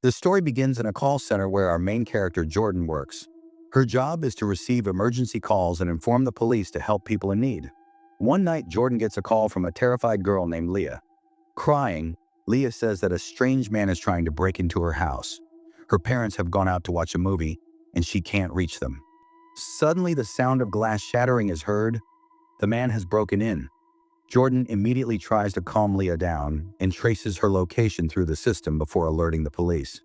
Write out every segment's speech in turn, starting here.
The story begins in a call center where our main character, Jordan, works. Her job is to receive emergency calls and inform the police to help people in need. One night, Jordan gets a call from a terrified girl named Leah. Crying, Leah says that a strange man is trying to break into her house. Her parents have gone out to watch a movie, and she can't reach them. Suddenly, the sound of glass shattering is heard. The man has broken in. Jordan immediately tries to calm Leah down and traces her location through the system before alerting the police.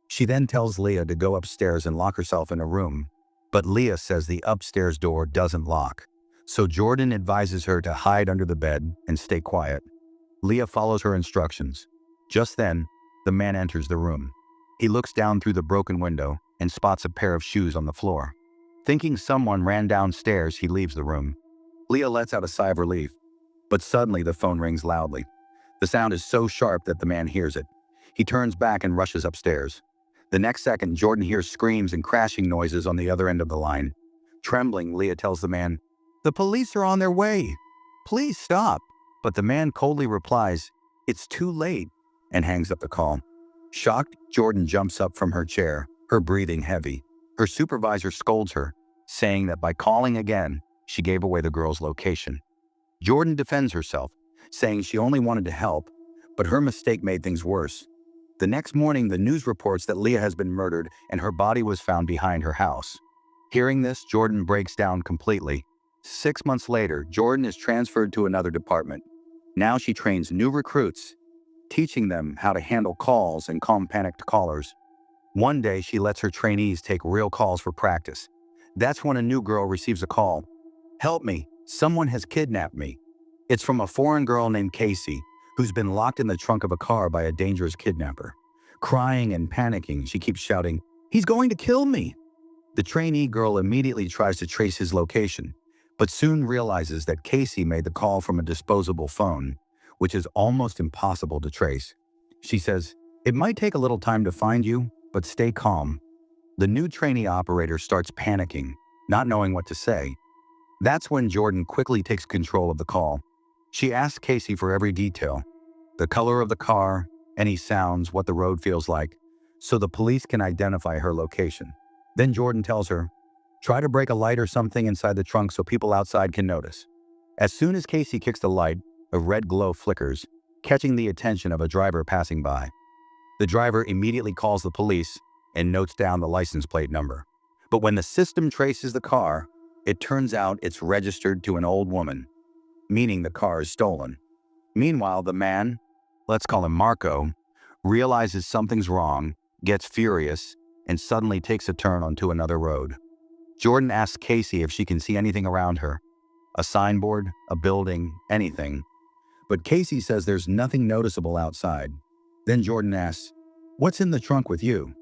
She then tells Leah to go upstairs and lock herself in a room, but Leah says the upstairs door doesn't lock. So Jordan advises her to hide under the bed and stay quiet. Leah follows her instructions. Just then, the man enters the room. He looks down through the broken window and spots a pair of shoes on the floor. Thinking someone ran downstairs, he leaves the room. Leah lets out a sigh of relief, but suddenly the phone rings loudly. The sound is so sharp that the man hears it. He turns back and rushes upstairs. The next second, Jordan hears screams and crashing noises on the other end of the line. Trembling, Leah tells the man, "The police are on their way. Please stop." But the man coldly replies, "It's too late," and hangs up the call. Shocked, Jordan jumps up from her chair, her breathing heavy. Her supervisor scolds her, saying that by calling again, she gave away the girl's location. Jordan defends herself, saying she only wanted to help, but her mistake made things worse. The next morning, the news reports that Leah has been murdered and her body was found behind her house. Hearing this, Jordan breaks down completely. 6 months later, Jordan is transferred to another department. Now she trains new recruits, teaching them how to handle calls and calm panicked callers. One day, she lets her trainees take real calls for practice. That's when a new girl receives a call. "Help me, someone has kidnapped me." It's from a foreign girl named Casey, who's been locked in the trunk of a car by a dangerous kidnapper. Crying and panicking, she keeps shouting, "He's going to kill me!" The trainee girl immediately tries to trace his location, but soon realizes that Casey made the call from a disposable phone, which is almost impossible to trace. She says, "It might take a little time to find you, but stay calm." The new trainee operator starts panicking, not knowing what to say. That's when Jordan quickly takes control of the call. She asks Casey for every detail, the color of the car, any sounds, what the road feels like, so the police can identify her location. Then Jordan tells her, "Try to break a light or something inside the trunk so people outside can notice." As soon as Casey kicks the light, a red glow flickers, catching the attention of a driver passing by. The driver immediately calls the police and notes down the license plate number. But when the system traces the car, it turns out it's registered to an old woman, meaning the car is stolen. Meanwhile, the man, let's call him Marco, realizes something's wrong, gets furious, and suddenly takes a turn onto another road. Jordan asks Casey if she can see anything around her, a signboard, a building, anything. But Casey says there's nothing noticeable outside. Then Jordan asks, "What's in the trunk with you?"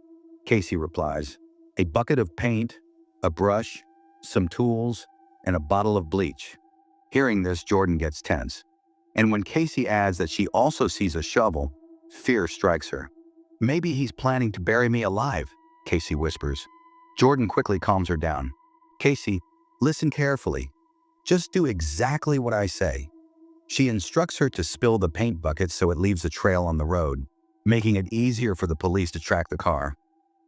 Casey replies, "A bucket of paint, a brush, some tools, and a bottle of bleach." Hearing this, Jordan gets tense. And when Casey adds that she also sees a shovel, fear strikes her. "Maybe he's planning to bury me alive," Casey whispers. Jordan quickly calms her down. "Casey, listen carefully. Just do exactly what I say." She instructs her to spill the paint bucket so it leaves a trail on the road, making it easier for the police to track the car.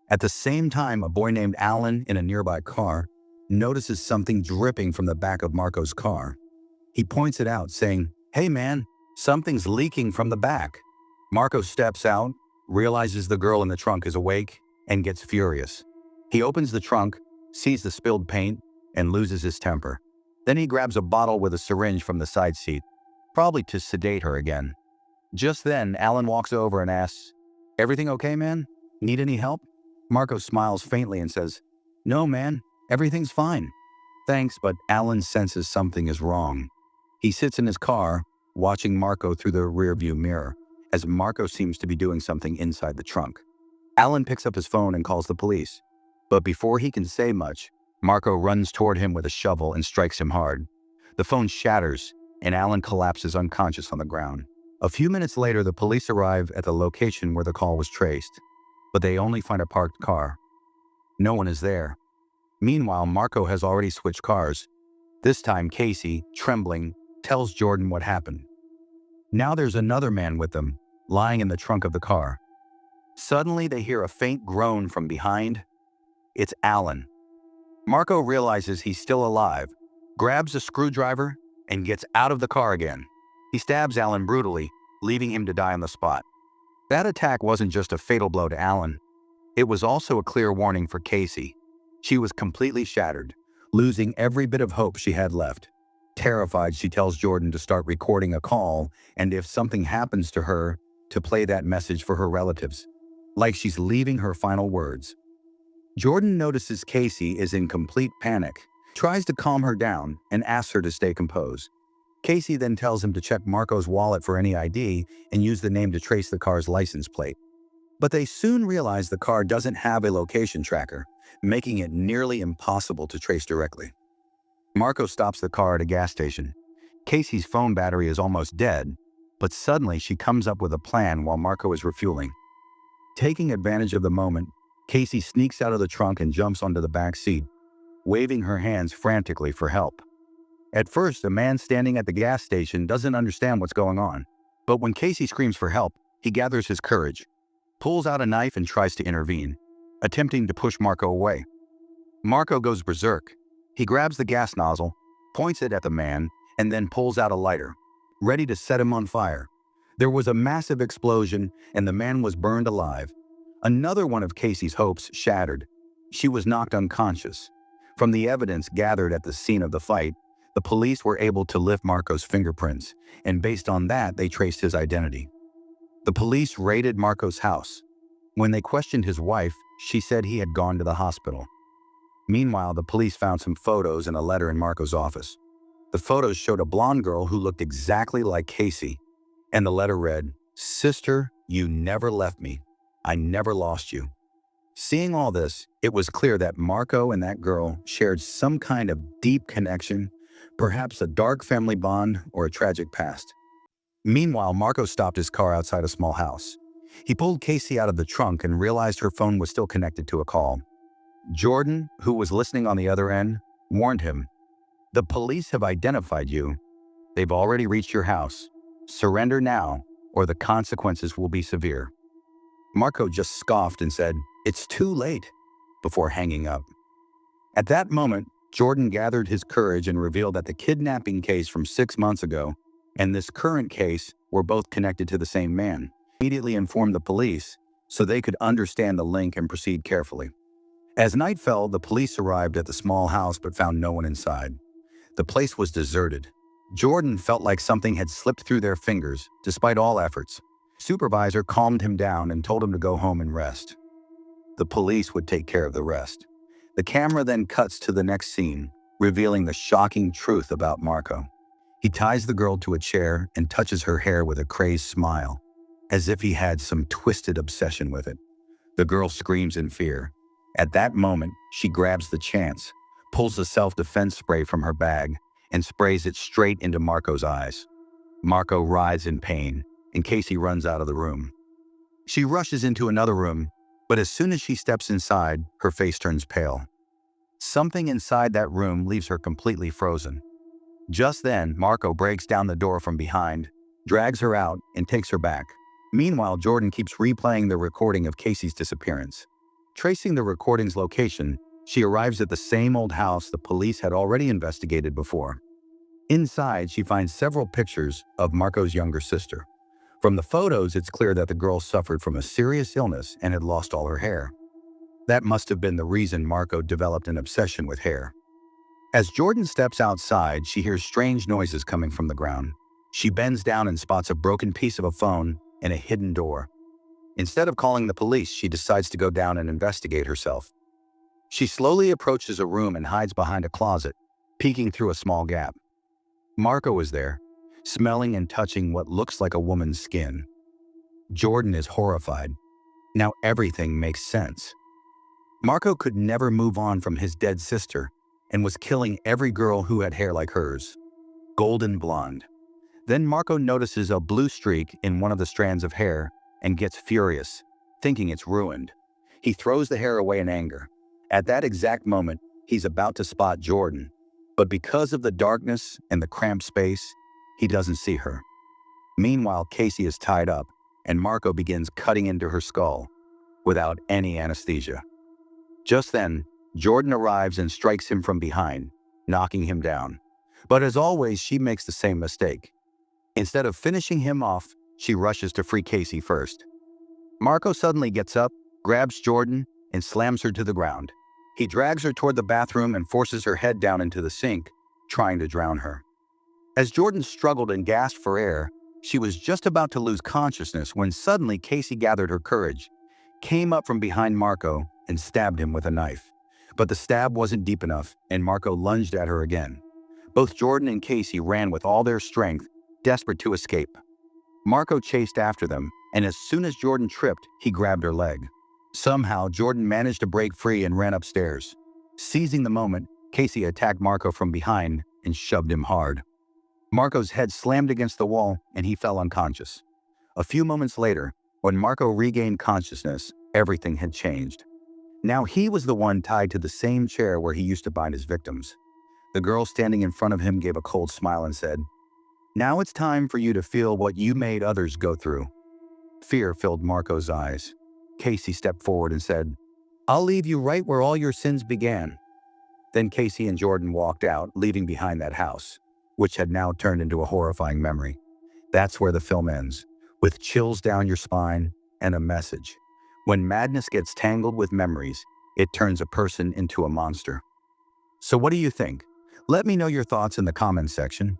At the same time, a boy named Alan in a nearby car notices something dripping from the back of Marco's car. He points it out, saying, "Hey man, something's leaking from the back." Marco steps out, realizes the girl in the trunk is awake, and gets furious. He opens the trunk, sees the spilled paint, and loses his temper. Then he grabs a bottle with a syringe from the side seat, probably to sedate her again. Just then, Alan walks over and asks, "Everything okay, man? Need any help?" Marco smiles faintly and says, "No, man, everything's fine." "Thanks," but Alan senses something is wrong. He sits in his car, watching Marco through the rearview mirror, as Marco seems to be doing something inside the trunk. Alan picks up his phone and calls the police. But before he can say much, Marco runs toward him with a shovel and strikes him hard. The phone shatters, and Alan collapses unconscious on the ground. A few minutes later, the police arrive at the location where the call was traced, but they only find a parked car. No one is there. Meanwhile, Marco has already switched cars. This time, Casey, trembling, tells Jordan what happened. Now there's another man with them, lying in the trunk of the car. Suddenly, they hear a faint groan from behind. It's Alan. Marco realizes he's still alive, grabs a screwdriver, and gets out of the car again. He stabs Alan brutally, leaving him to die on the spot. That attack wasn't just a fatal blow to Alan. It was also a clear warning for Casey. She was completely shattered, losing every bit of hope she had left. Terrified, she tells Jordan to start recording a call, and if something happens to her, to play that message for her relatives. Like she's leaving her final words. Jordan notices Casey is in complete panic, tries to calm her down, and asks her to stay composed. Casey then tells him to check Marco's wallet for any ID and use the name to trace the car's license plate. But they soon realize the car doesn't have a location tracker, making it nearly impossible to trace directly. Marco stops the car at a gas station. Casey's phone battery is almost dead, but suddenly she comes up with a plan while Marco is refueling. Taking advantage of the moment, Casey sneaks out of the trunk and jumps onto the back seat, waving her hands frantically for help. At first, the man standing at the gas station doesn't understand what's going on, but when Casey screams for help, he gathers his courage, pulls out a knife and tries to intervene, attempting to push Marco away. Marco goes berserk. He grabs the gas nozzle, points it at the man, and then pulls out a lighter, ready to set him on fire. There was a massive explosion, and the man was burned alive. Another one of Casey's hopes shattered. She was knocked unconscious. From the evidence gathered at the scene of the fight, the police were able to lift Marco's fingerprints, and based on that, they traced his identity. The police raided Marco's house. When they questioned his wife, she said he had gone to the hospital. Meanwhile, the police found some photos and a letter in Marco's office. The photos showed a blonde girl who looked exactly like Casey, and the letter read, "Sister, you never left me. I never lost you." Seeing all this, it was clear that Marco and that girl shared some kind of deep connection, perhaps a dark family bond or a tragic past. Meanwhile, Marco stopped his car outside a small house. He pulled Casey out of the trunk and realized her phone was still connected to a call. Jordan, who was listening on the other end, warned him, "The police have identified you. They've already reached your house. Surrender now, or the consequences will be severe." Marco just scoffed and said, "It's too late," before hanging up. At that moment, Jordan gathered his courage and revealed that the kidnapping case from 6 months ago and this current case were both connected to the same man. He immediately informed the police so they could understand the link and proceed carefully. As night fell, the police arrived at the small house but found no one inside. The place was deserted. Jordan felt like something had slipped through their fingers, despite all efforts. Supervisor calmed him down and told him to go home and rest. The police would take care of the rest. The camera then cuts to the next scene, revealing the shocking truth about Marco. He ties the girl to a chair and touches her hair with a crazed smile, as if he had some twisted obsession with it. The girl screams in fear. At that moment, she grabs the chance, pulls the self-defense spray from her bag, and sprays it straight into Marco's eyes. Marco writhes in pain, and Casey runs out of the room. She rushes into another room, but as soon as she steps inside, her face turns pale. Something inside that room leaves her completely frozen. Just then, Marco breaks down the door from behind, drags her out, and takes her back. Meanwhile, Jordan keeps replaying the recording of Casey's disappearance. Tracing the recording's location, she arrives at the same old house the police had already investigated before. Inside, she finds several pictures of Marco's younger sister. From the photos, it's clear that the girl suffered from a serious illness and had lost all her hair. That must have been the reason Marco developed an obsession with hair. As Jordan steps outside, she hears strange noises coming from the ground. She bends down and spots a broken piece of a phone and a hidden door. Instead of calling the police, she decides to go down and investigate herself. She slowly approaches a room and hides behind a closet, peeking through a small gap. Marco is there, smelling and touching what looks like a woman's skin. Jordan is horrified. Now everything makes sense. Marco could never move on from his dead sister and was killing every girl who had hair like hers, golden blonde. Then Marco notices a blue streak in one of the strands of hair and gets furious, thinking it's ruined. He throws the hair away in anger. At that exact moment, he's about to spot Jordan, but because of the darkness and the cramped space, he doesn't see her. Meanwhile, Casey is tied up, and Marco begins cutting into her skull, without any anesthesia. Just then, Jordan arrives and strikes him from behind, knocking him down. But as always, she makes the same mistake. Instead of finishing him off, she rushes to free Casey first. Marco suddenly gets up, grabs Jordan, and slams her to the ground. He drags her toward the bathroom and forces her head down into the sink, trying to drown her. As Jordan struggled and gasped for air, she was just about to lose consciousness when suddenly Casey gathered her courage, came up from behind Marco, and stabbed him with a knife. But the stab wasn't deep enough, and Marco lunged at her again. Both Jordan and Casey ran with all their strength, desperate to escape. Marco chased after them, and as soon as Jordan tripped, he grabbed her leg. Somehow, Jordan managed to break free and ran upstairs. Seizing the moment, Casey attacked Marco from behind and shoved him hard. Marco's head slammed against the wall, and he fell unconscious. A few moments later, when Marco regained consciousness, everything had changed. Now he was the one tied to the same chair where he used to bind his victims. The girl standing in front of him gave a cold smile and said, "Now it's time for you to feel what you made others go through." Fear filled Marco's eyes. Casey stepped forward and said, "I'll leave you right where all your sins began." Then Casey and Jordan walked out, leaving behind that house, which had now turned into a horrifying memory. That's where the film ends, with chills down your spine and a message. When madness gets tangled with memories, it turns a person into a monster. So what do you think? Let me know your thoughts in the comments section.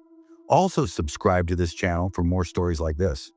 Also subscribe to this channel for more stories like this.